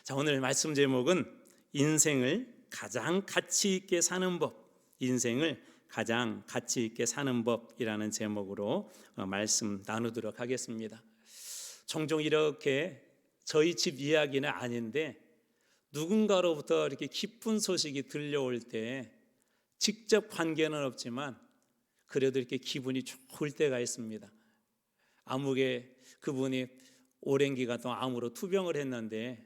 자, 오늘 말씀 제목은 인생을 가장 가치 있게 사는 법, 인생을 가장 가치 있게 사는 법이라는 제목으로 말씀 나누도록 하겠습니다. 종종 이렇게 저희 집 이야기는 아닌데 누군가로부터 이렇게 기쁜 소식이 들려올 때 직접 관계는 없지만 그래도 이렇게 기분이 좋을 때가 있습니다. 아무개 그분이 오랜 기간 동안 암으로 투병을 했는데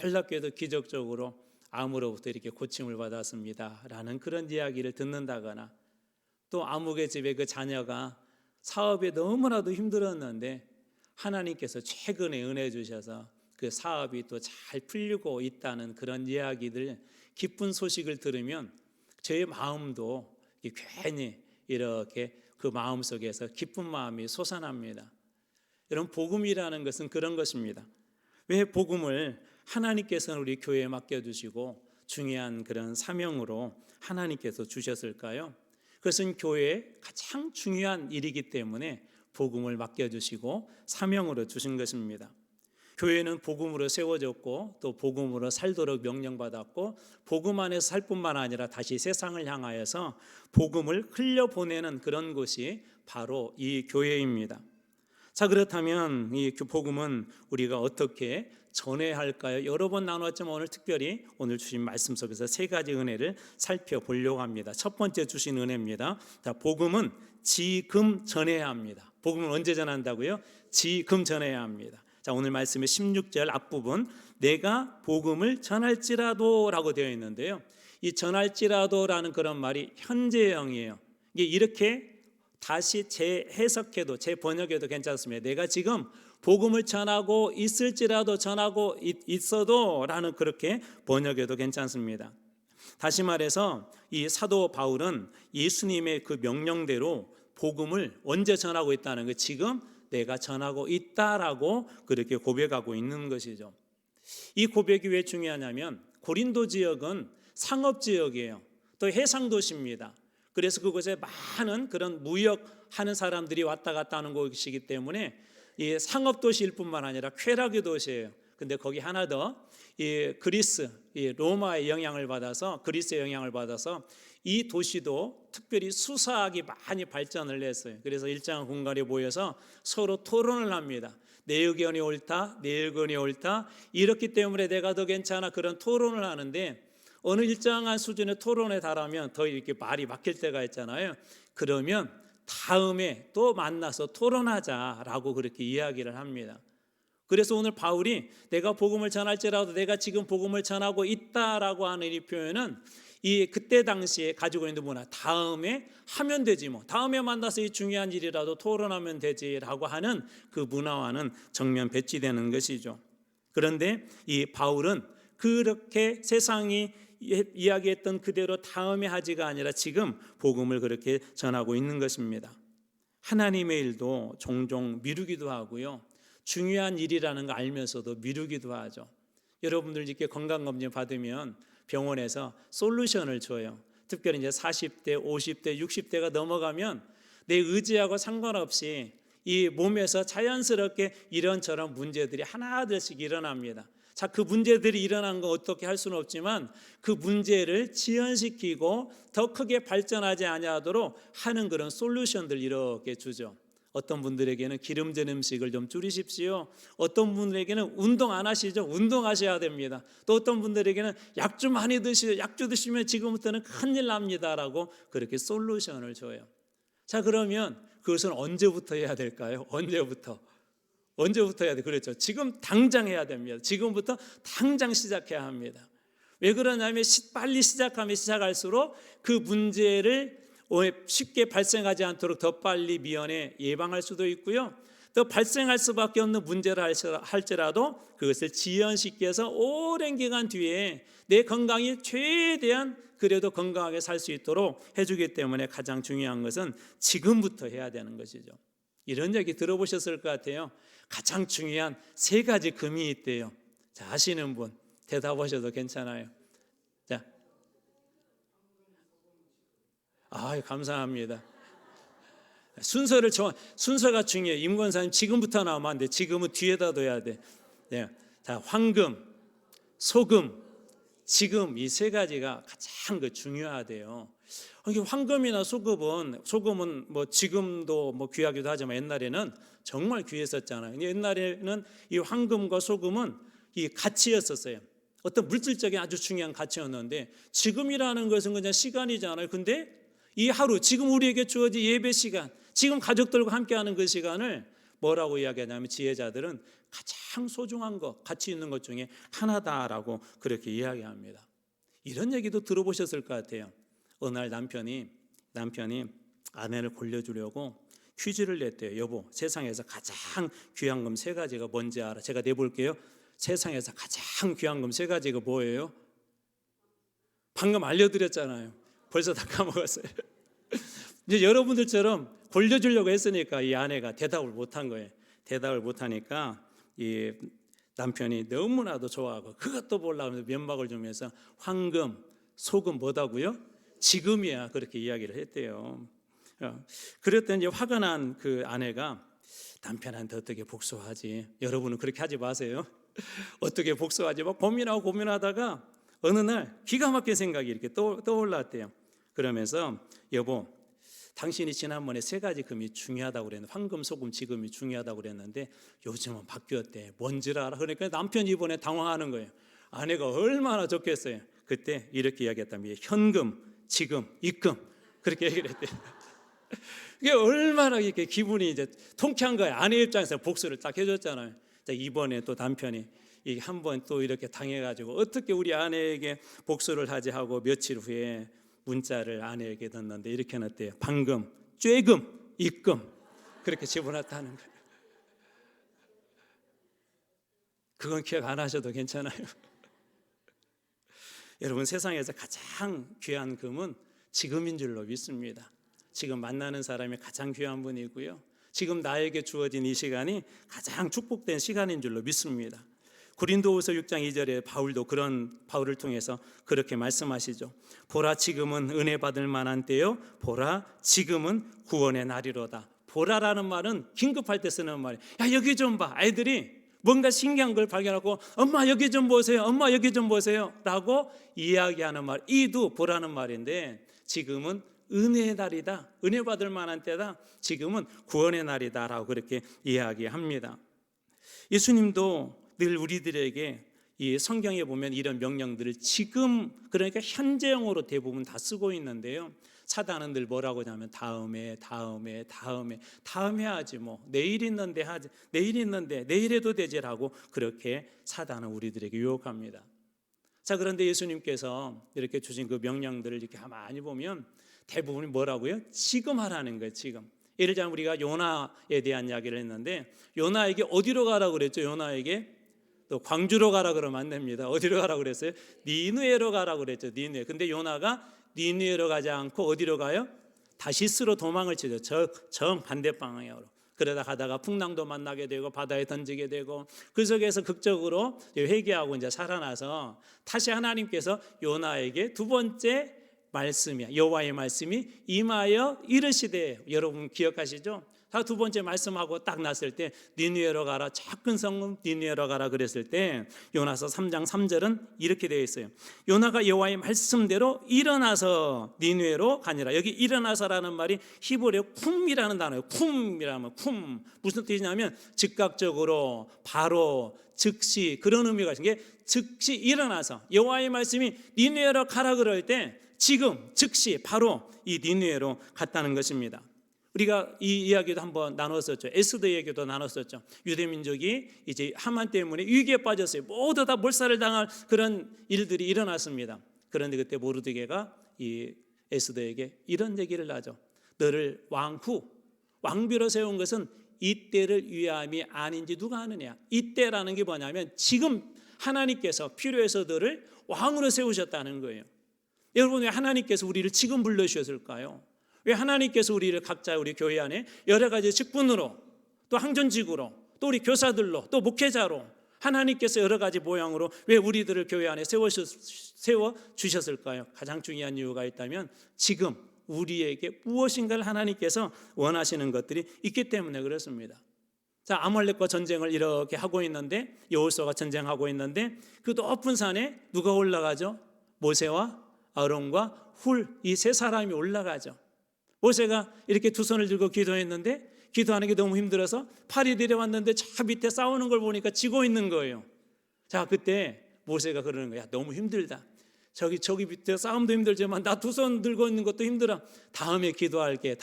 놀랍게도 기적적으로 암으로부터 이렇게 고침을 받았습니다 라는 그런 이야기를 듣는다거나, 또 아무개 집에 그 자녀가 사업에 너무나도 힘들었는데 하나님께서 최근에 은혜 주셔서 그 사업이 또 잘 풀리고 있다는 그런 이야기들, 기쁜 소식을 들으면 제 마음도 괜히 이렇게 그 마음속에서 기쁜 마음이 솟아납니다. 여러분, 복음이라는 것은 그런 것입니다. 왜 복음을 하나님께서는 우리 교회에 맡겨주시고 중요한 그런 사명으로 하나님께서 주셨을까요? 그것은 교회의 가장 중요한 일이기 때문에 복음을 맡겨주시고 사명으로 주신 것입니다. 교회는 복음으로 세워졌고 또 복음으로 살도록 명령받았고, 복음 안에서 살 뿐만 아니라 다시 세상을 향하여서 복음을 흘려보내는 그런 곳이 바로 이 교회입니다. 자, 그렇다면 이 복음은 우리가 어떻게 전해야 할까요? 여러 번 나눴지만 오늘 특별히 오늘 주신 말씀 속에서 세 가지 은혜를 살펴보려고 합니다. 첫 번째 주신 은혜입니다. 자, 복음은 지금 전해야 합니다. 복음은 언제 전한다고요? 지금 전해야 합니다. 자, 오늘 말씀의 16절 앞부분, 내가 복음을 전할지라도 라고 되어 있는데요, 이 전할지라도라는 그런 말이 현재형이에요. 이게 이렇게 다시 재해석해도, 재번역해도 괜찮습니다. 내가 지금 복음을 전하고 있을지라도, 전하고 있어도 라는 그렇게 번역해도 괜찮습니다. 다시 말해서 이 사도 바울은 예수님의 그 명령대로 복음을 언제 전하고 있다는 거, 지금 내가 전하고 있다라고 그렇게 고백하고 있는 것이죠. 이 고백이 왜 중요하냐면 고린도 지역은 상업 지역이에요. 또 해상 도시입니다. 그래서 그곳에 많은 그런 무역하는 사람들이 왔다 갔다 하는 곳이기 때문에 이 상업 도시일 뿐만 아니라 쾌락의 도시예요. 근데 거기 하나 더, 이 그리스, 이 로마의 영향을 받아서, 그리스의 영향을 받아서 이 도시도 특별히 수사학이 많이 발전을 했어요. 그래서 일정한 공간에 모여서 서로 토론을 합니다. 내 의견이 옳다, 내 의견이 옳다, 이렇기 때문에 내가 더 괜찮아, 그런 토론을 하는데 어느 일정한 수준의 토론에 달하면 더 이렇게 말이 막힐 때가 있잖아요. 그러면 다음에 또 만나서 토론하자라고 그렇게 이야기를 합니다. 그래서 오늘 바울이 내가 복음을 전할지라도 내가 지금 복음을 전하고 있다라고 하는 이 표현은 이 그때 당시에 가지고 있는 문화, 다음에 하면 되지 뭐, 다음에 만나서 이 중요한 일이라도 토론하면 되지라고 하는 그 문화와는 정면 배치되는 것이죠. 그런데 이 바울은 그렇게 세상이 이야기했던 그대로 다음에 하지가 아니라 지금 복음을 그렇게 전하고 있는 것입니다. 하나님의 일도 종종 미루기도 하고요, 중요한 일이라는 거 알면서도 미루기도 하죠. 여러분들 이렇게 건강검진 받으면 병원에서 솔루션을 줘요. 특별히 이제 40대, 50대, 60대가 넘어가면 내 의지하고 상관없이 이 몸에서 자연스럽게 이런저런 문제들이 하나둘씩 일어납니다. 자, 그 문제들이 일어난 거 어떻게 할 수는 없지만 그 문제를 지연시키고 더 크게 발전하지 아니하도록 하는 그런 솔루션들 이렇게 주죠. 어떤 분들에게는 기름진 음식을 좀 줄이십시오. 어떤 분들에게는 운동 안 하시죠? 운동하셔야 됩니다. 또 어떤 분들에게는 약주 많이 드시죠. 약주 드시면 지금부터는 큰일 납니다라고 그렇게 솔루션을 줘요. 자, 그러면 그것은 언제부터 해야 될까요? 언제부터 해야 돼? 그렇죠. 지금 당장 해야 됩니다. 지금부터 당장 시작해야 합니다. 왜 그러냐면 빨리 시작하면 시작할수록 그 문제를 쉽게 발생하지 않도록 더 빨리 미연에 예방할 수도 있고요, 또 발생할 수밖에 없는 문제를 할지라도 그것을 지연시켜서 오랜 기간 뒤에 내 건강이 최대한 그래도 건강하게 살 수 있도록 해주기 때문에 가장 중요한 것은 지금부터 해야 되는 것이죠. 이런 얘기 들어보셨을 것 같아요. 가장 중요한 세 가지 금이 있대요. 자, 아시는 분 대답하셔도 괜찮아요. 자, 감사합니다. 순서가 중요해요. 임권사님 지금부터 나오면 안 돼. 지금은 뒤에다 둬야 돼. 네. 자, 황금, 소금, 지금 이 세 가지가 가장 중요하대요. 이게 황금이나 소금은 뭐 지금도 뭐 귀하기도 하지만 옛날에는 정말 귀했었잖아요. 옛날에는 이 황금과 소금은 이 가치였었어요. 어떤 물질적인 아주 중요한 가치였는데 지금이라는 것은 그냥 시간이잖아요. 근데 이 하루, 지금 우리에게 주어진 예배 시간, 지금 가족들과 함께하는 그 시간을 뭐라고 이야기하냐면 지혜자들은 가장 소중한 것, 가치 있는 것 중에 하나다라고 그렇게 이야기합니다. 이런 얘기도 들어보셨을 것 같아요. 어느 날 남편이 아내를 골려주려고 퀴즈를 냈대요. 여보, 세상에서 가장 귀한 금 세 가지가 뭔지 알아? 제가 내볼게요. 세상에서 가장 귀한 금 세 가지가 뭐예요? 방금 알려드렸잖아요. 벌써 다 까먹었어요. 이제 여러분들처럼 골려주려고 했으니까 이 아내가 대답을 못한 거예요. 대답을 못하니까 이 남편이 너무나도 좋아하고 그것도 몰라면서 면박을 주면서 황금, 소금 뭐다고요? 지금이야, 그렇게 이야기를 했대요. 그랬더니 화가 난 그 아내가 남편한테 어떻게 복수하지? 여러분은 그렇게 하지 마세요. 어떻게 복수하지? 막 고민하다가 어느 날 기가 막힌 생각이 이렇게 떠올랐대요. 그러면서 여보, 당신이 지난번에 세 가지 금이 중요하다고 그랬는데 황금, 소금, 지금이 중요하다고 그랬는데 요즘은 바뀌었대. 뭔지 알아? 그러니까 남편이 이번에 당황하는 거예요. 아내가 얼마나 좋겠어요. 그때 이렇게 이야기했답니다. 현금, 지금, 입금, 그렇게 얘기를 했대요. 이게 얼마나 이렇게 기분이 이제 통쾌한 거예요. 아내 입장에서 복수를 딱 해줬잖아요. 이번에 또 남편이 한 번 또 이렇게 당해가지고 어떻게 우리 아내에게 복수를 하지 하고 며칠 후에 문자를 아내에게 넣었는데 이렇게 넣었대요. 방금, 쬐금, 입금, 그렇게 집어넣었다는 거예요. 그건 기억 안 하셔도 괜찮아요. 여러분, 세상에서 가장 귀한 금은 지금인 줄로 믿습니다. 지금 만나는 사람이 가장 귀한 분이고요. 지금 나에게 주어진 이 시간이 가장 축복된 시간인 줄로 믿습니다. 고린도후서 6장 2절에 바울을 통해서 그렇게 말씀하시죠. 보라, 지금은 은혜 받을 만한 때요. 보라, 지금은 구원의 날이로다. 보라라는 말은 긴급할 때 쓰는 말이에요. 야, 여기 좀 봐. 아이들이 뭔가 신기한 걸 발견하고 엄마 여기 좀 보세요. 엄마 여기 좀 보세요. 라고 이야기하는 말. 이도 보라는 말인데 지금은 은혜의 날이다. 은혜 받을 만한 때다. 지금은 구원의 날이다. 라고 그렇게 이야기합니다. 예수님도 늘 우리들에게 이 성경에 보면 이런 명령들을 지금, 그러니까 현재형으로 대부분 다 쓰고 있는데요. 사단은 늘 뭐라고 하냐면 다음에 하지 뭐 내일 있는데 하지, 내일 해도 되지라고 그렇게 사단은 우리들에게 유혹합니다. 자, 그런데 예수님께서 이렇게 주신 그 명령들을 이렇게 가만히 보면 대부분이 뭐라고요? 지금 하라는 거예요. 지금. 예를 들면 우리가 요나에 대한 이야기를 했는데 요나에게 어디로 가라고 그랬죠? 요나에게 또 광주로 가라 그러면 안 됩니다. 어디로 가라고 그랬어요? 니느웨로 가라고 그랬죠. 니느웨. 근데 요나가 니느웨로 가지 않고 어디로 가요? 다시스로 도망을 치죠. 정 반대 방향으로. 그러다 가다가 풍랑도 만나게 되고 바다에 던지게 되고 그 속에서 극적으로 회개하고 이제 살아나서 다시 하나님께서 요나에게 두 번째 말씀이야. 여호와의 말씀이 임하여 이르시되, 여러분 기억하시죠? 두 번째 말씀하고 딱 났을 때 니느웨로 가라, 작은 성읍 니느웨로 가라 그랬을 때 요나서 3장 3절은 이렇게 되어 있어요. 요나가 여호와의 말씀대로 일어나서 니느웨로 가니라. 여기 일어나서라는 말이 히브리어 쿰이라는 단어예요. 쿰이라면 쿰, 무슨 뜻이냐면 즉각적으로, 바로, 즉시, 그런 의미가 있는 게 즉시 일어나서 여호와의 말씀이 니느웨로 가라 그럴 때 지금 즉시 바로 이 니느웨로 갔다는 것입니다. 우리가 이 이야기도 한번 나눴었죠. 에스더 얘기도 나눴었죠. 유대민족이 이제 하만 때문에 위기에 빠졌어요. 모두 다 몰살을 당할 그런 일들이 일어났습니다. 그런데 그때 모르드게가 이 에스더에게 이런 얘기를 하죠. 너를 왕비로 세운 것은 이때를 위함이 아닌지 누가 아느냐. 이때라는 게 뭐냐면 지금 하나님께서 필요해서 너를 왕으로 세우셨다는 거예요. 여러분, 왜 하나님께서 우리를 지금 불러주셨을까요? 왜 하나님께서 우리를 각자 우리 교회 안에 여러 가지 직분으로, 또 항전직으로, 또 우리 교사들로, 또 목회자로 하나님께서 여러 가지 모양으로 왜 우리들을 교회 안에 세워주셨을까요? 가장 중요한 이유가 있다면 지금 우리에게 무엇인가를 하나님께서 원하시는 것들이 있기 때문에 그렇습니다. 자, 아말렉과 전쟁을 이렇게 하고 있는데, 여호수아가 전쟁하고 있는데 그 높은 산에 누가 올라가죠? 모세와 아론과 훌, 이 세 사람이 올라가죠. 모세가 이렇게 두 손을 들고 기도했는데 기도하는 게 너무 힘들어서 팔이 내려왔는데 저 밑에 싸우는 걸 보니까 지고 있는 거예요. 자, 그때 모세가 그러는 거야. 너무 힘들다. 저기 밑에 싸움도 힘들지만 나 두 손 들고 있는 것도 힘들어. 다음에 기도할게.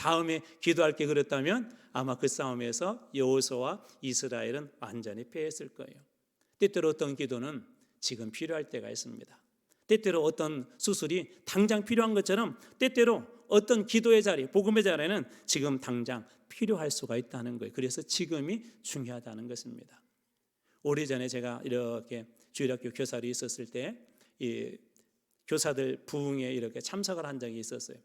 그랬다면 아마 그 싸움에서 여호수아와 이스라엘은 완전히 패했을 거예요. 때때로 어떤 기도는 지금 필요할 때가 있습니다. 때때로 어떤 수술이 당장 필요한 것처럼 때때로 어떤 기도의 자리, 복음의 자리는 지금 당장 필요할 수가 있다는 거예요. 그래서 지금이 중요하다는 것입니다. 오래전에 제가 이렇게 주일학교 교사로 있었을 때 이 교사들 부흥에 이렇게 참석을 한 적이 있었어요.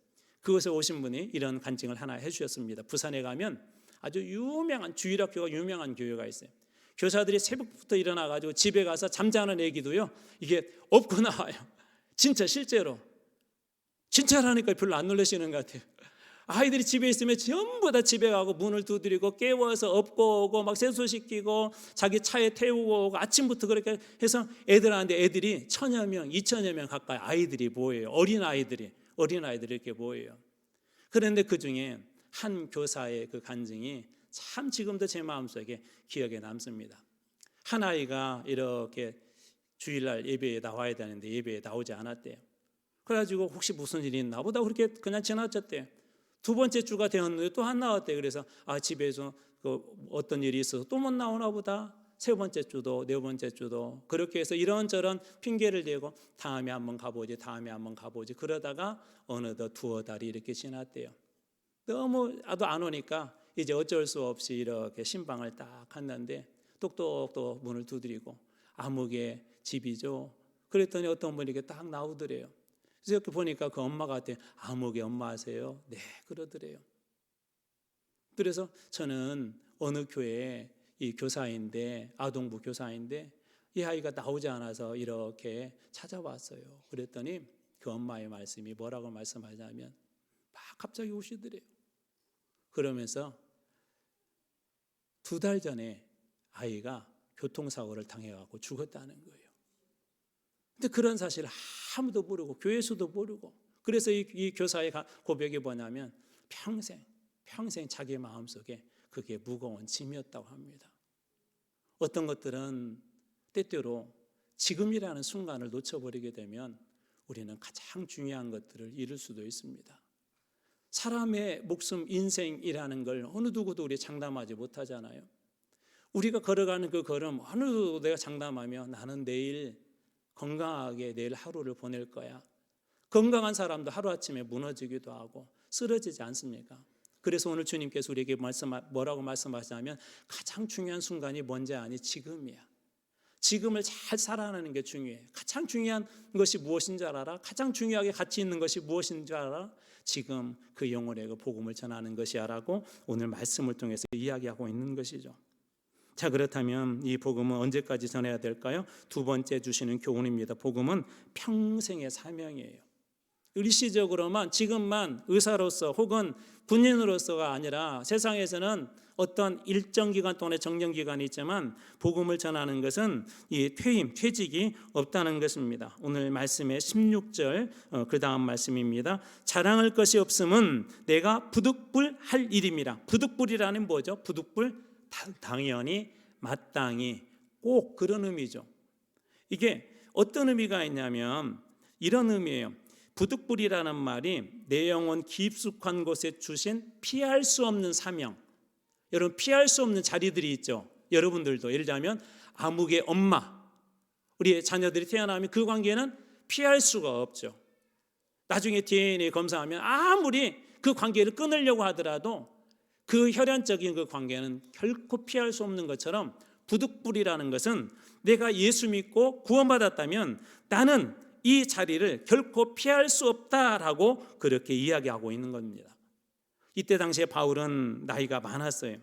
그곳에 오신 분이 이런 간증을 하나 해주셨습니다. 부산에 가면 아주 유명한 주일학교가 유명한 교회가 있어요. 교사들이 새벽부터 일어나가지고 집에 가서 잠자는 애기도요, 이게 업고 나와요. 진짜 실제로. 진짜라니까 별로 안 놀라시는 것 같아요. 아이들이 집에 있으면 전부 다 집에 가고 문을 두드리고 깨워서 업고 오고 막 세수시키고 자기 차에 태우고 오고 아침부터 그렇게 해서 애들이 1000여 명, 2000여 명 가까이 아이들이 모여요. 어린아이들이 이렇게 모여요. 그런데 그 중에 한 교사의 그 간증이 참 지금도 제 마음속에 기억에 남습니다. 한 아이가 이렇게 주일날 예배에 나와야 되는데 예배에 나오지 않았대요. 그래가지고 혹시 무슨 일이 있나 보다 그렇게 그냥 지나쳤대요. 두 번째 주가 되었는데 또 안 나왔대요. 그래서 집에서 어떤 일이 있어서 또 못 나오나 보다. 세 번째 주도 네 번째 주도 그렇게 해서 이런저런 핑계를 대고 다음에 한번 가보지 그러다가 어느덧 두어 달이 이렇게 지났대요. 너무 안 오니까 이제 어쩔 수 없이 이렇게 신방을 딱 갔는데 똑똑 문을 두드리고 아무개 집이죠. 그랬더니 어떤 분이 이렇게 딱 나오더래요. 그래서 이렇게 보니까 그 엄마가 한테 아무개 엄마 아세요? 네, 그러더래요. 그래서 저는 어느 교회 이 교사인데 아동부 교사인데 이 아이가 나오지 않아서 이렇게 찾아왔어요. 그랬더니 그 엄마의 말씀이 뭐라고 말씀하냐면 막 갑자기 우시더래요. 그러면서 2달 전에 아이가 교통사고를 당해갖고 죽었다는 거예요. 근데 그런 사실을 아무도 모르고 교회에서도 모르고 그래서 이 교사의 고백이 뭐냐면 평생 자기 마음속에 그게 무거운 짐이었다고 합니다. 어떤 것들은 때때로 지금이라는 순간을 놓쳐버리게 되면 우리는 가장 중요한 것들을 잃을 수도 있습니다. 사람의 목숨, 인생이라는 걸 어느 누구도 우리 장담하지 못하잖아요. 우리가 걸어가는 그 걸음 어느 누구도 내가 장담하며 나는 내일 건강하게 내일 하루를 보낼 거야. 건강한 사람도 하루아침에 무너지기도 하고 쓰러지지 않습니까? 그래서 오늘 주님께서 우리에게 뭐라고 말씀하시냐면 가장 중요한 순간이 뭔지 아니? 지금이야. 지금을 잘 살아가는 게 중요해. 가장 중요한 것이 무엇인 줄 알아? 가장 중요하게 가치 있는 것이 무엇인 줄 알아? 지금 그 영혼의 그 복음을 전하는 것이야라고 오늘 말씀을 통해서 이야기하고 있는 것이죠. 자, 그렇다면 이 복음은 언제까지 전해야 될까요? 2번째 주시는 교훈입니다. 복음은 평생의 사명이에요. 일시적으로만 지금만 의사로서 혹은 군인으로서가 아니라 세상에서는 어떤 일정 기간 동안의 정년 기간이 있지만 복음을 전하는 것은 이 퇴직이 없다는 것입니다. 오늘 말씀의 16절 그 다음 말씀입니다. 자랑할 것이 없음은 내가 부득불할 일임이라. 부득불이라는 뭐죠? 부득불 당연히 마땅히 꼭 그런 의미죠. 이게 어떤 의미가 있냐면 이런 의미예요. 부득불이라는 말이 내 영혼 깊숙한 곳에 주신 피할 수 없는 사명. 여러분 피할 수 없는 자리들이 있죠. 여러분들도 예를 들자면 아무개 엄마, 우리 자녀들이 태어나면 그 관계는 피할 수가 없죠. 나중에 DNA 검사하면 아무리 그 관계를 끊으려고 하더라도 그 혈연적인 그 관계는 결코 피할 수 없는 것처럼 부득불이라는 것은 내가 예수 믿고 구원받았다면 나는 이 자리를 결코 피할 수 없다라고 그렇게 이야기하고 있는 겁니다. 이때 당시에 바울은 나이가 많았어요.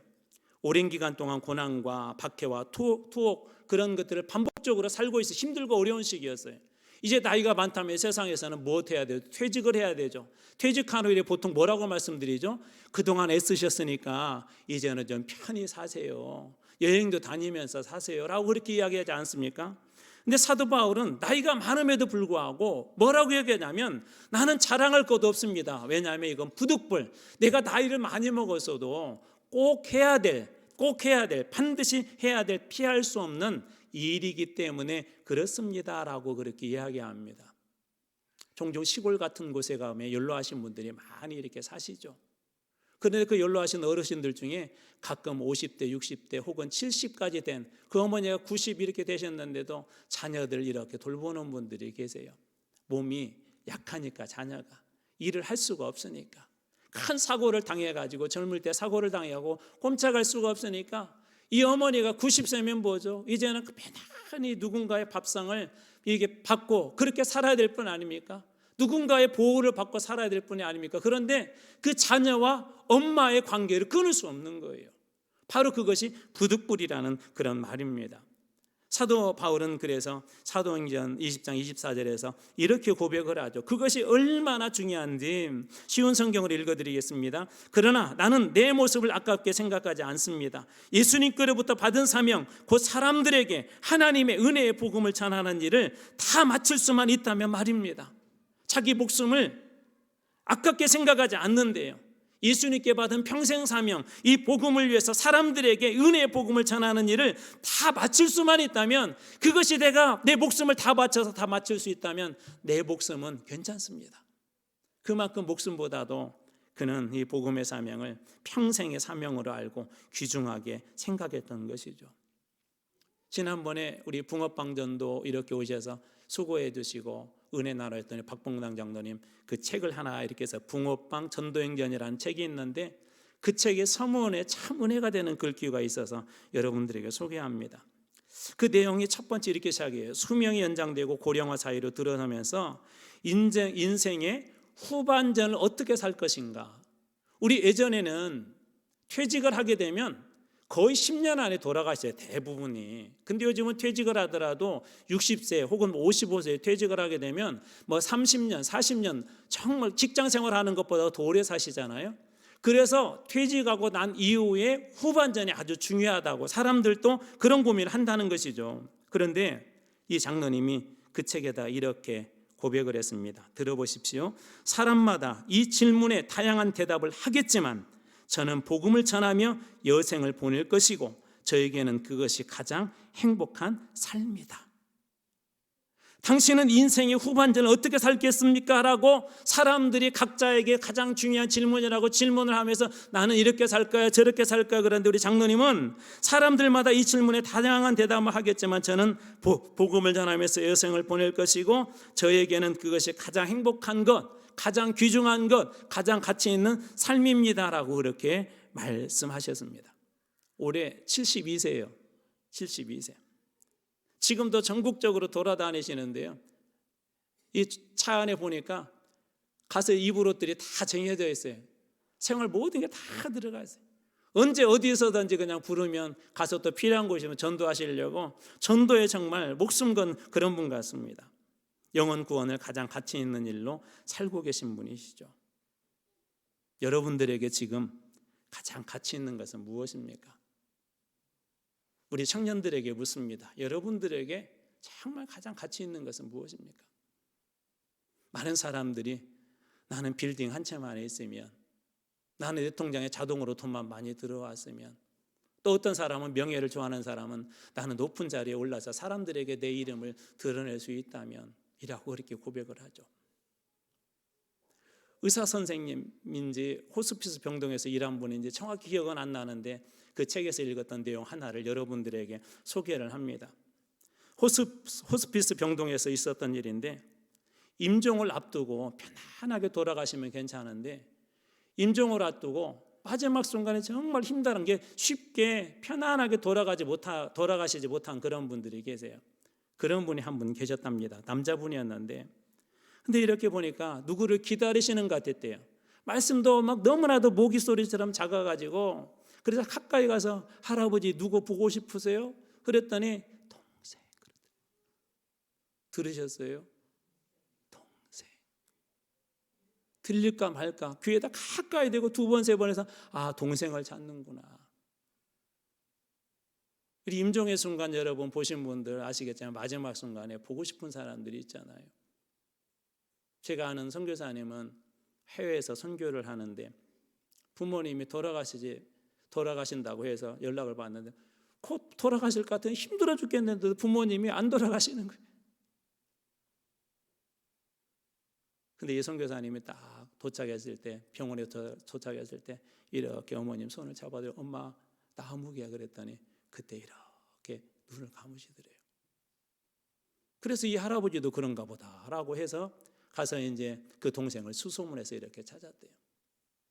오랜 기간 동안 고난과 박해와 투옥 그런 것들을 반복적으로 살고 있어 힘들고 어려운 시기였어요. 이제 나이가 많다면 세상에서는 무엇 해야 돼요? 퇴직을 해야 되죠. 퇴직한 후에 보통 뭐라고 말씀드리죠? 그동안 애쓰셨으니까 이제는 좀 편히 사세요. 여행도 다니면서 사세요라고 그렇게 이야기하지 않습니까? 근데 사도 바울은 나이가 많음에도 불구하고 뭐라고 얘기하냐면 나는 자랑할 것도 없습니다. 왜냐하면 이건 부득불, 내가 나이를 많이 먹었어도 꼭 해야 될, 반드시 해야 될, 피할 수 없는 일이기 때문에 그렇습니다라고 그렇게 이야기합니다. 종종 시골 같은 곳에 가면 연로하신 분들이 많이 이렇게 사시죠. 그런데 그 연로하신 어르신들 중에 가끔 50대, 60대 혹은 70까지 된 그 어머니가 90 이렇게 되셨는데도 자녀들 이렇게 돌보는 분들이 계세요. 몸이 약하니까 자녀가 일을 할 수가 없으니까, 큰 사고를 당해가지고 젊을 때 사고를 당하고 꼼짝할 수가 없으니까 이 어머니가 90세면 뭐죠? 이제는 편안히 누군가의 밥상을 이게 받고 그렇게 살아야 될 뿐 아닙니까? 누군가의 보호를 받고 살아야 될 뿐이 아닙니까? 그런데 그 자녀와 엄마의 관계를 끊을 수 없는 거예요. 바로 그것이 부득불이라는 그런 말입니다. 사도 바울은 그래서 사도행전 20장 24절에서 이렇게 고백을 하죠. 그것이 얼마나 중요한지 쉬운 성경을 읽어드리겠습니다. 그러나 나는 내 모습을 아깝게 생각하지 않습니다. 예수님께로부터 받은 사명, 곧 사람들에게 하나님의 은혜의 복음을 전하는 일을 다 마칠 수만 있다면 말입니다. 자기 목숨을 아깝게 생각하지 않는데요, 예수님께 받은 평생 사명, 이 복음을 위해서 사람들에게 은혜의 복음을 전하는 일을 다 마칠 수만 있다면, 그것이 내가 내 목숨을 다 바쳐서 다 마칠 수 있다면 내 목숨은 괜찮습니다. 그만큼 목숨보다도 그는 이 복음의 사명을 평생의 사명으로 알고 귀중하게 생각했던 것이죠. 지난번에 우리 붕어빵전도 이렇게 오셔서 수고해 주시고 은혜 나눠했더니 박봉당 장로님 그 책을 하나 이렇게 해서 붕어빵 전도행전이라는 책이 있는데 그 책의 서문에 참 은혜가 되는 글귀가 있어서 여러분들에게 소개합니다. 그 내용이 첫 번째 이렇게 시작해요. 수명이 연장되고 고령화 사이로 들어서면서 인생의 후반전을 어떻게 살 것인가. 우리 예전에는 퇴직을 하게 되면 거의 10년 안에 돌아가셔요, 대부분이. 근데 요즘은 퇴직을 하더라도 60세 혹은 55세에 퇴직을 하게 되면 뭐 30년, 40년 정말 직장 생활하는 것보다 더 오래 사시잖아요. 그래서 퇴직하고 난 이후에 후반전이 아주 중요하다고 사람들도 그런 고민을 한다는 것이죠. 그런데 이 장로님이 그 책에다 이렇게 고백을 했습니다. 들어보십시오. 사람마다 이 질문에 다양한 대답을 하겠지만 저는 복음을 전하며 여생을 보낼 것이고 저에게는 그것이 가장 행복한 삶이다. 당신은 인생의 후반전을 어떻게 살겠습니까? 라고 사람들이 각자에게 가장 중요한 질문이라고 질문을 하면서 나는 이렇게 살 거야 저렇게 살 거야. 그런데 우리 장로님은 사람들마다 이 질문에 다양한 대답을 하겠지만 저는 복음을 전하면서 여생을 보낼 것이고 저에게는 그것이 가장 행복한 것, 가장 귀중한 것, 가장 가치 있는 삶입니다라고 그렇게 말씀하셨습니다. 올해 72세예요. 72세. 지금도 전국적으로 돌아다니시는데요, 이 차 안에 보니까 가서 입을 옷들이 다 정해져 있어요. 생활 모든 게 다 들어가 있어요. 언제 어디서든지 그냥 부르면 가서 또 필요한 곳이면 전도하시려고 전도에 정말 목숨 건 그런 분 같습니다. 영혼 구원을 가장 가치 있는 일로 살고 계신 분이시죠. 여러분들에게 지금 가장 가치 있는 것은 무엇입니까? 우리 청년들에게 묻습니다. 여러분들에게 정말 가장 가치 있는 것은 무엇입니까? 많은 사람들이 나는 빌딩 한 채만 있으면, 나는 내 통장에 자동으로 돈만 많이 들어왔으면, 또 어떤 사람은 명예를 좋아하는 사람은 나는 높은 자리에 올라서 사람들에게 내 이름을 드러낼 수 있다면 이라고 그렇게 고백을 하죠. 의사 선생님인지 호스피스 병동에서 일한 분인지 정확히 기억은 안 나는데 그 책에서 읽었던 내용 하나를 여러분들에게 소개를 합니다. 호스피스 병동에서 있었던 일인데, 임종을 앞두고 편안하게 돌아가시면 괜찮은데 임종을 앞두고 마지막 순간에 정말 힘든 게 쉽게 편안하게 돌아가시지 못한 그런 분들이 계세요. 그런 분이 한 분 계셨답니다. 남자분이었는데, 근데 이렇게 보니까 누구를 기다리시는 것 같았대요. 말씀도 막 너무나도 모기 소리처럼 작아가지고, 그래서 가까이 가서 할아버지 누구 보고 싶으세요? 그랬더니 동생. 들으셨어요? 동생. 들릴까 말까 귀에다 가까이 대고 두 번 세 번 해서 아, 동생을 찾는구나. 우리 임종의 순간 여러분 보신 분들 아시겠지만 마지막 순간에 보고 싶은 사람들이 있잖아요. 제가 아는 선교사님은 해외에서 선교를 하는데 부모님이 돌아가신다고 해서 연락을 받는데 곧 돌아가실 것 같은 힘들어 죽겠는데 부모님이 안 돌아가시는 거예요. 근데 이 선교사님이 딱 도착했을 때, 병원에 도착했을 때 이렇게 어머님 손을 잡아들고 엄마 나 아무개야 그랬더니 그때 이렇게 눈을 감으시더래요. 그래서 이 할아버지도 그런가 보다라고 해서 가서 이제 그 동생을 수소문해서 이렇게 찾았대요.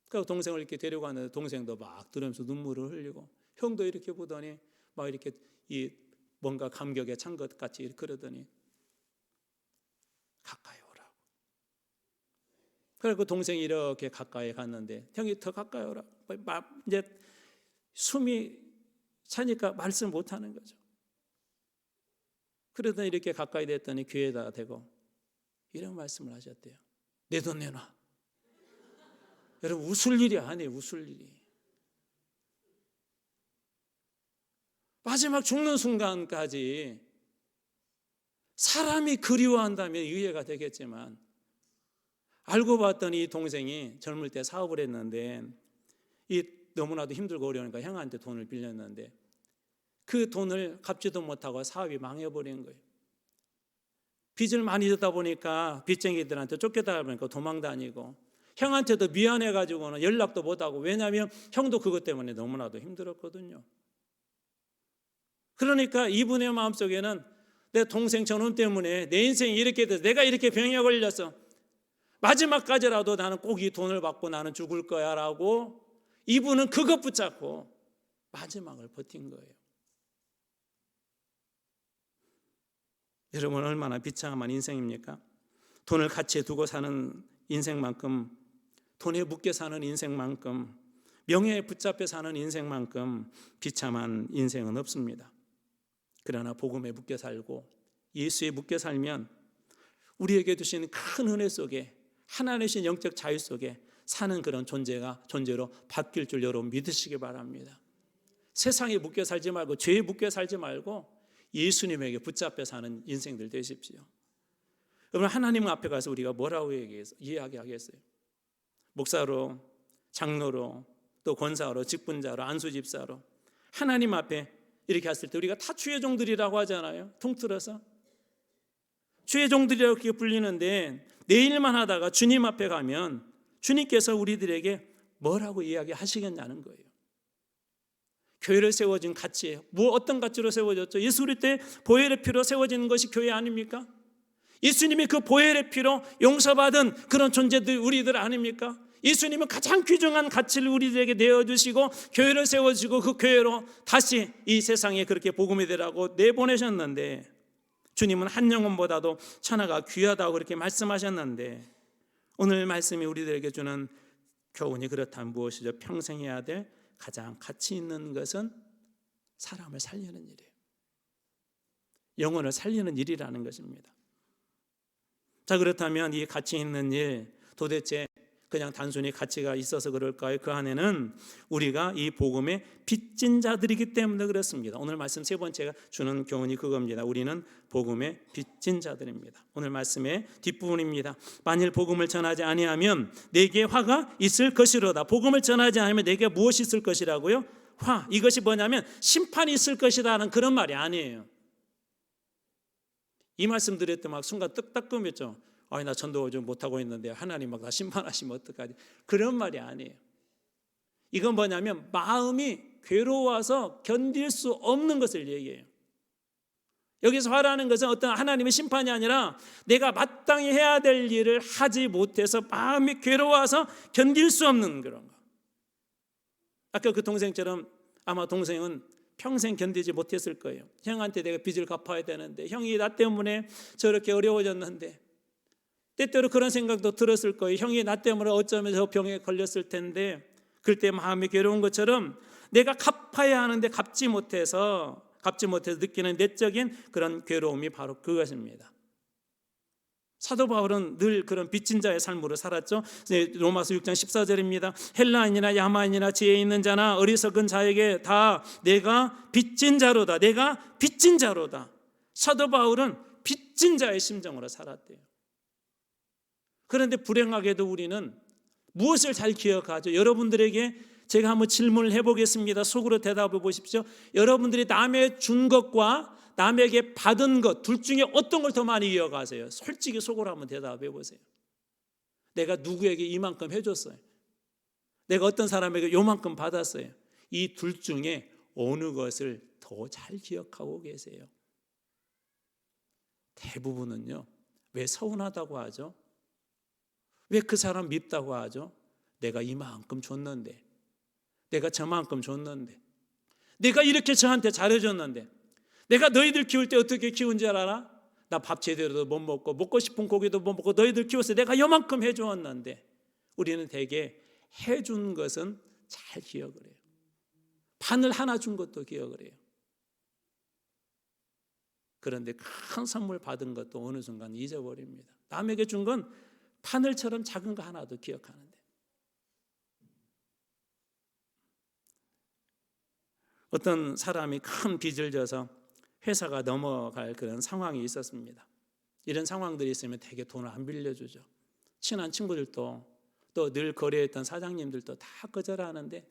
그 동생을 이렇게 데려가는데 동생도 막 들으면서 눈물을 흘리고 형도 이렇게 보더니 막 이렇게 이 뭔가 감격에 찬 것 같이 그러더니 가까이 오라고. 그래서 동생이 이렇게 가까이 갔는데 형이 더 가까이 오라고. 이제 숨이 차니까 말씀 못 하는 거죠. 그러더니 이렇게 가까이 됐더니 귀에다 대고 이런 말씀을 하셨대요. 내 돈 내놔. 여러분 웃을 일이 아니에요. 웃을 일이. 마지막 죽는 순간까지 사람이 그리워한다면 이해가 되겠지만 알고 봤더니 이 동생이 젊을 때 사업을 했는데 너무나도 힘들고 어려우니까 형한테 돈을 빌렸는데 그 돈을 갚지도 못하고 사업이 망해버린 거예요. 빚을 많이 졌다 보니까 빚쟁이들한테 쫓겨다가 보니까 도망다니고 형한테도 미안해가지고는 연락도 못하고 왜냐하면 형도 그것 때문에 너무나도 힘들었거든요. 그러니까 이분의 마음속에는 내 동생 저놈 때문에 내 인생이 이렇게 돼서 내가 이렇게 병에 걸렸어. 마지막까지라도 나는 꼭 이 돈을 받고 나는 죽을 거야 라고 이분은 그것 붙잡고 마지막을 버틴 거예요. 여러분 얼마나 비참한 인생입니까? 돈을 가치에 두고 사는 인생만큼, 돈에 묶여 사는 인생만큼, 명예에 붙잡혀 사는 인생만큼 비참한 인생은 없습니다. 그러나 복음에 묶여 살고 예수에 묶여 살면 우리에게 주신 큰 은혜 속에 하나님 주신 영적 자유 속에 사는 그런 존재로 바뀔 줄 여러분 믿으시기 바랍니다. 세상에 묶여 살지 말고 죄에 묶여 살지 말고 예수님에게 붙잡혀 사는 인생들 되십시오. 여러분 하나님 앞에 가서 우리가 뭐라고 이야기하겠어요? 목사로, 장로로, 또 권사로, 직분자로, 안수집사로 하나님 앞에 이렇게 했을 때 우리가 다 주의 종들이라고 하잖아요. 통틀어서 주의 종들이라고 불리는데 내 일만 하다가 주님 앞에 가면 주님께서 우리들에게 뭐라고 이야기하시겠냐는 거예요. 교회를 세워진 가치, 어떤 가치로 세워졌죠? 예수 그리스도 때 보혈의 피로 세워지는 것이 교회 아닙니까? 예수님이 그 보혈의 피로 용서받은 그런 존재들 우리들 아닙니까? 예수님은 가장 귀중한 가치를 우리들에게 내어주시고 교회를 세워주시고 그 교회로 다시 이 세상에 그렇게 복음이 되라고 내보내셨는데 주님은 한 영혼보다도 천하가 귀하다고 그렇게 말씀하셨는데 오늘 말씀이 우리들에게 주는 교훈이 그렇다면 무엇이죠? 평생 해야 될 가장 가치 있는 것은 사람을 살리는 일이에요. 영혼을 살리는 일이라는 것입니다. 자, 그렇다면 이 가치 있는 일 도대체 그냥 단순히 가치가 있어서 그럴까요? 그 안에는 우리가 이 복음의 빚진 자들이기 때문에 그렇습니다. 오늘 말씀 세 번째가 주는 교훈이 그겁니다. 우리는 복음의 빚진 자들입니다. 오늘 말씀의 뒷부분입니다. 만일 복음을 전하지 아니하면 내게 화가 있을 것이로다. 복음을 전하지 않으면 내게 무엇이 있을 것이라고요? 화. 이것이 뭐냐면 심판이 있을 것이라는 그런 말이 아니에요. 이 말씀 드릴 때 막 순간 뜨끔했죠. 아니 나 전도 좀 못하고 있는데 하나님 막 나 심판하시면 어떡하지? 그런 말이 아니에요. 이건 뭐냐면 마음이 괴로워서 견딜 수 없는 것을 얘기해요. 여기서 화라는 것은 어떤 하나님의 심판이 아니라 내가 마땅히 해야 될 일을 하지 못해서 마음이 괴로워서 견딜 수 없는 그런 거. 아까 그 동생처럼 아마 동생은 평생 견디지 못했을 거예요. 형한테 내가 빚을 갚아야 되는데 형이 나 때문에 저렇게 어려워졌는데 때때로 그런 생각도 들었을 거예요. 형이 나 때문에 어쩌면 저 병에 걸렸을 텐데 그럴 때 마음이 괴로운 것처럼 내가 갚아야 하는데 갚지 못해서 느끼는 내적인 그런 괴로움이 바로 그것입니다. 사도 바울은 늘 그런 빚진 자의 삶으로 살았죠. 로마서 6장 14절입니다. 헬라인이나 야만인이나 지혜 있는 자나 어리석은 자에게 다 내가 빚진 자로다. 내가 빚진 자로다. 사도 바울은 빚진 자의 심정으로 살았대요. 그런데 불행하게도 우리는 무엇을 잘 기억하죠? 여러분들에게 제가 한번 질문을 해보겠습니다. 속으로 대답해 보십시오. 여러분들이 남의 준 것과 남에게 받은 것 둘 중에 어떤 걸 더 많이 이어가세요? 솔직히 속으로 한번 대답해 보세요. 내가 누구에게 이만큼 해줬어요. 내가 어떤 사람에게 요만큼 받았어요. 이 둘 중에 어느 것을 더 잘 기억하고 계세요? 대부분은요. 왜 서운하다고 하죠? 왜 그 사람 밉다고 하죠? 내가 이만큼 줬는데, 내가 저만큼 줬는데, 내가 이렇게 저한테 잘해줬는데, 내가 너희들 키울 때 어떻게 키운 줄 알아? 나 밥 제대로도 못 먹고 먹고 싶은 고기도 못 먹고 너희들 키웠을 때 내가 요만큼 해주었는데, 우리는 대개 해준 것은 잘 기억을 해요. 바늘 하나 준 것도 기억을 해요. 그런데 큰 선물 받은 것도 어느 순간 잊어버립니다. 남에게 준 건 바늘처럼 작은 거 하나도 기억하는데, 어떤 사람이 큰 빚을 져서 회사가 넘어갈 그런 상황이 있었습니다. 이런 상황들이 있으면 되게 돈을 안 빌려주죠. 친한 친구들도 또 늘 거래했던 사장님들도 다 거절하는데,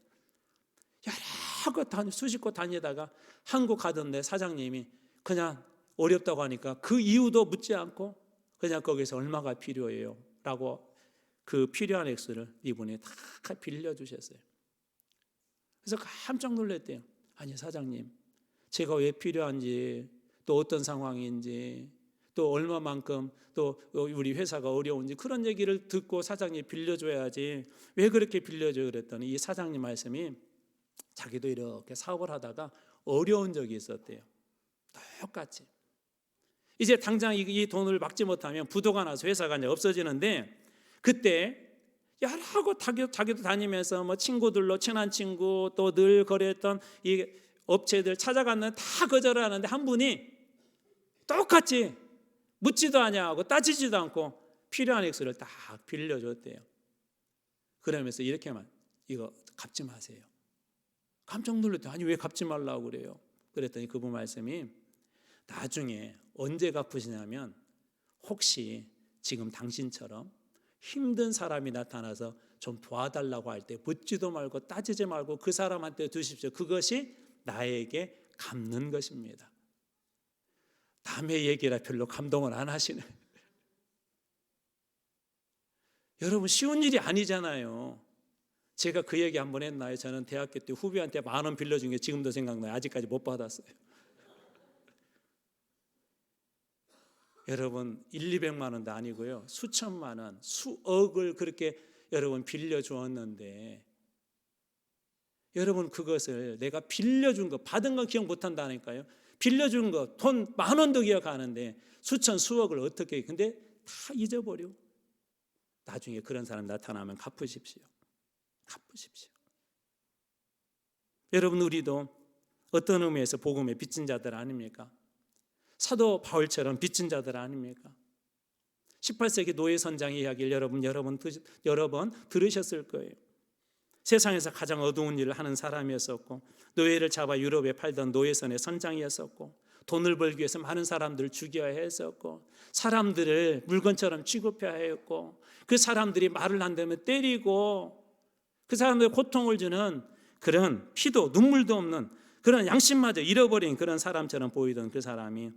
여러 곳 수십 곳 다니다가 한 곳 가던데 사장님이 그냥 어렵다고 하니까 그 이유도 묻지 않고 그냥 거기서 얼마가 필요해요 라고 그 필요한 액수를 이분이 다 빌려주셨어요. 그래서 깜짝 놀랐대요. 아니 사장님, 제가 왜 필요한지, 또 어떤 상황인지, 또 얼마만큼 또 우리 회사가 어려운지 그런 얘기를 듣고 사장님이 빌려줘야지 왜 그렇게 빌려줘요 그랬더니, 이 사장님 말씀이 자기도 이렇게 사업을 하다가 어려운 적이 있었대요. 똑같이 이제 당장 이 돈을 막지 못하면 부도가 나서 회사가 이제 없어지는데, 그때 여러 곳 자기도 다니면서 뭐 친구들로 친한 친구 또 늘 거래했던 이 업체들 찾아갔는데 다 거절하는데, 한 분이 똑같이 묻지도 아니하고 따지지도 않고 필요한 액수를 다 빌려줬대요. 그러면서 이렇게만, 이거 갚지 마세요. 깜짝 놀랐더니 아니 왜 갚지 말라고 그래요? 그랬더니 그분 말씀이, 나중에 언제 갚으시냐면 혹시 지금 당신처럼 힘든 사람이 나타나서 좀 도와달라고 할 때 묻지도 말고 따지지 말고 그 사람한테 주십시오. 그것이 나에게 갚는 것입니다. 남의 얘기라 별로 감동을 안 하시네. 여러분 쉬운 일이 아니잖아요. 제가 그 얘기 한번 했나요? 저는 대학교 때 후배한테 10,000원 빌려준 게 지금도 생각나요. 아직까지 못 받았어요. 여러분 100-200만 원도 아니고요, 수천만 원, 수억을 그렇게 여러분 빌려주었는데, 여러분 그것을 내가 빌려준 거, 받은 건 기억 못한다니까요. 빌려준 거 돈 10,000원도 기억하는데 수천 수억을 어떻게, 근데 다 잊어버려. 나중에 그런 사람 나타나면 갚으십시오. 갚으십시오. 여러분 우리도 어떤 의미에서 복음의 빚진 자들 아닙니까? 사도 바울처럼 빚진 자들 아닙니까? 18세기 노예 선장의 이야기를 여러 번 들으셨을 거예요. 세상에서 가장 어두운 일을 하는 사람이었었고, 노예를 잡아 유럽에 팔던 노예선의 선장이었었고, 돈을 벌기 위해서 많은 사람들을 죽여야 했었고, 사람들을 물건처럼 취급해야 했고, 그 사람들이 말을 한다면 때리고, 그 사람들의 고통을 주는 그런 피도 눈물도 없는 그런 양심마저 잃어버린 그런 사람처럼 보이던 그 사람이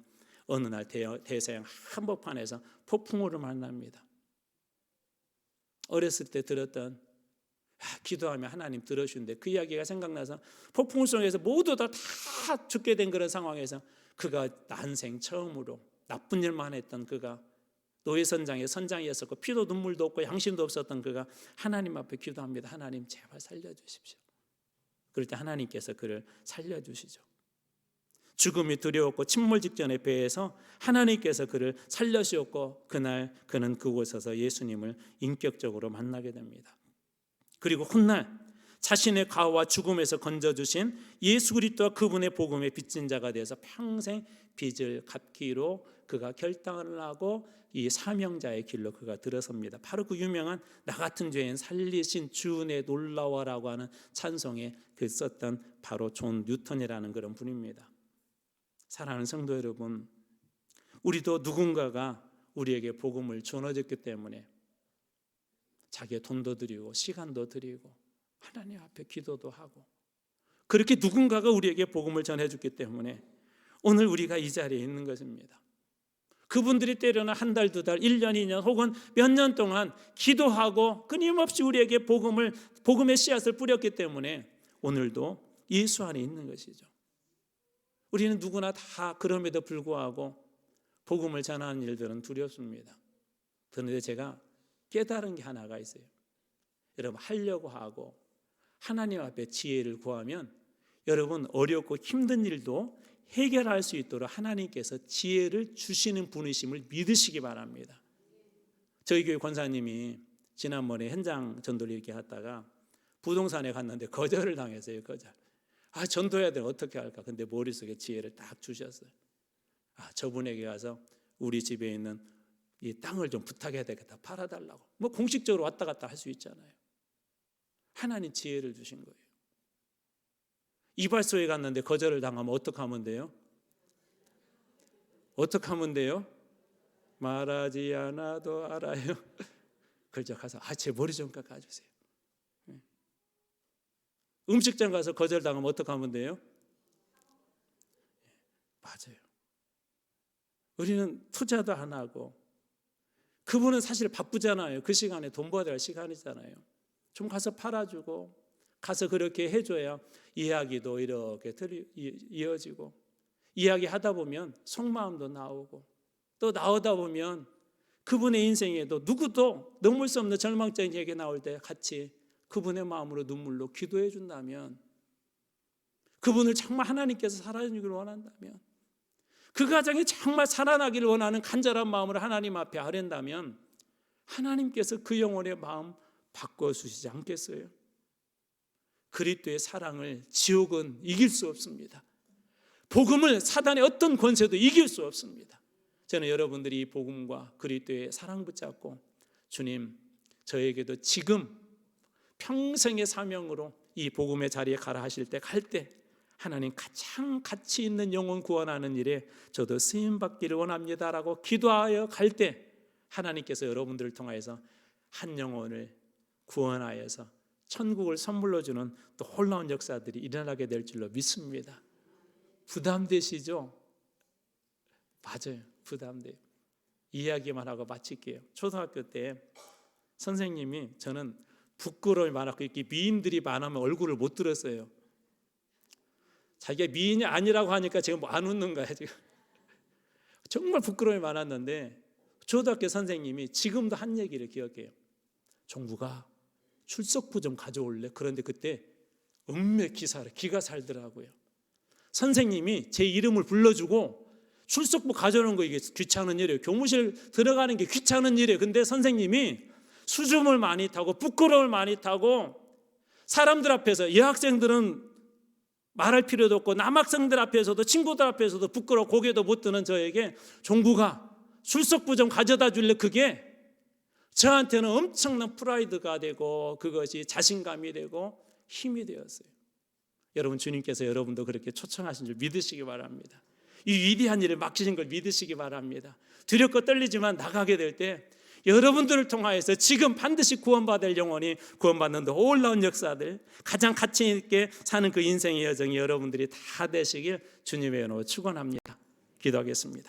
어느 날 대서양 한복판에서 폭풍우를 만납니다. 어렸을 때 들었던 기도하면 하나님 들어주는데 그 이야기가 생각나서, 폭풍우 속에서 모두 다 죽게 된 그런 상황에서 그가 난생 처음으로 나쁜 일만 했던 그가, 노예선장의 선장이었었고 피도 눈물도 없고 양심도 없었던 그가 하나님 앞에 기도합니다. 하나님 제발 살려주십시오. 그럴 때 하나님께서 그를 살려주시죠. 죽음이 두려웠고 침몰 직전의 배에서 하나님께서 그를 살려주셨고, 그날 그는 그곳에서 예수님을 인격적으로 만나게 됩니다. 그리고 훗날 자신의 과와 죽음에서 건져주신 예수 그리스도와 그분의 복음의 빚진 자가 되어서 평생 빚을 갚기로 그가 결단을 하고 이 사명자의 길로 그가 들어섭니다. 바로 그 유명한 나 같은 죄인 살리신 주 내 놀라워라고 하는 찬송에 그 썼던 바로 존 뉴턴이라는 그런 분입니다. 사랑하는 성도 여러분, 우리도 누군가가 우리에게 복음을 전해줬기 때문에 자기의 돈도 드리고 시간도 드리고 하나님 앞에 기도도 하고 그렇게 누군가가 우리에게 복음을 전해줬기 때문에 오늘 우리가 이 자리에 있는 것입니다. 그분들이 때로는 한 달, 두 달, 1년, 2년 혹은 몇 년 동안 기도하고 끊임없이 우리에게 복음의 씨앗을 뿌렸기 때문에 오늘도 예수 안에 있는 것이죠. 우리는 누구나 다 그럼에도 불구하고 복음을 전하는 일들은 두렵습니다. 그런데 제가 깨달은 게 하나가 있어요. 여러분, 하려고 하고 하나님 앞에 지혜를 구하면 여러분 어렵고 힘든 일도 해결할 수 있도록 하나님께서 지혜를 주시는 분이심을 믿으시기 바랍니다. 저희 교회 권사님이 지난번에 현장 전도를 이렇게 하다가 부동산에 갔는데 거절을 당했어요. 거절. 전도해야 돼. 어떻게 할까? 근데 머릿속에 지혜를 딱 주셨어요. 저분에게 가서 우리 집에 있는 이 땅을 좀 부탁해야 되겠다. 팔아달라고. 뭐 공식적으로 왔다 갔다 할 수 있잖아요. 하나님 지혜를 주신 거예요. 이발소에 갔는데 거절을 당하면 어떻게 하면 돼요? 어떻게 하면 돼요? 말하지 않아도 알아요. 그래서 가서 제 머리 좀 깎아주세요. 음식점 가서 거절 당하면 어떻게 하면 돼요? 맞아요. 우리는 투자도 안 하고 그분은 사실 바쁘잖아요. 그 시간에 돈 벌어야 할 시간이잖아요. 좀 가서 팔아주고 가서 그렇게 해줘야 이야기도 이렇게 이어지고 이야기하다 보면 속마음도 나오고 또 나오다 보면 그분의 인생에도 누구도 넘을 수 없는 절망적인 얘기 나올 때 같이 그분의 마음으로 눈물로 기도해 준다면 그분을 정말 하나님께서 살아주기를 원한다면 그 가정이 정말 살아나기를 원하는 간절한 마음으로 하나님 앞에 아뢰다면 하나님께서 그 영혼의 마음 바꿔주시지 않겠어요? 그리스도의 사랑을 지옥은 이길 수 없습니다. 복음을 사단의 어떤 권세도 이길 수 없습니다. 저는 여러분들이 이 복음과 그리스도의 사랑 붙잡고 주님 저에게도 지금 평생의 사명으로 이 복음의 자리에 가라 하실 때 갈 때 하나님 가장 가치 있는 영혼 구원하는 일에 저도 쓰임받기를 원합니다라고 기도하여 갈 때 하나님께서 여러분들을 통하여서 한 영혼을 구원하여서 천국을 선물로 주는 또 놀라운 역사들이 일어나게 될 줄로 믿습니다. 부담되시죠? 맞아요. 부담돼요. 이야기만 하고 마칠게요. 초등학교 때 선생님이 저는 부끄러움이 많았고 이렇게 미인들이 많으면 얼굴을 못 들었어요. 자기가 미인이 아니라고 하니까 지금 안 웃는 거야 지금. 정말 부끄러움이 많았는데 초등학교 선생님이 지금도 한 얘기를 기억해요. 종구가 출석부 좀 가져올래? 그런데 그때 음메기사를 기가 살더라고요. 선생님이 제 이름을 불러주고 출석부 가져오는 거 이게 귀찮은 일이에요. 교무실 들어가는 게 귀찮은 일이에요. 근데 선생님이 수줍음을 많이 타고 부끄러움을 많이 타고 사람들 앞에서 여학생들은 말할 필요도 없고 남학생들 앞에서도 친구들 앞에서도 부끄러워 고개도 못 드는 저에게 종구가 출석부 좀 가져다 줄래? 그게 저한테는 엄청난 프라이드가 되고 그것이 자신감이 되고 힘이 되었어요. 여러분 주님께서 여러분도 그렇게 초청하신 줄 믿으시기 바랍니다. 이 위대한 일을 맡기신 걸 믿으시기 바랍니다. 두렵고 떨리지만 나가게 될 때 여러분들을 통하여서 지금 반드시 구원받을 영혼이 구원받는 놀라운 역사들 가장 가치 있게 사는 그 인생의 여정이 여러분들이 다 되시길 주님의 은혜로 축원합니다. 기도하겠습니다.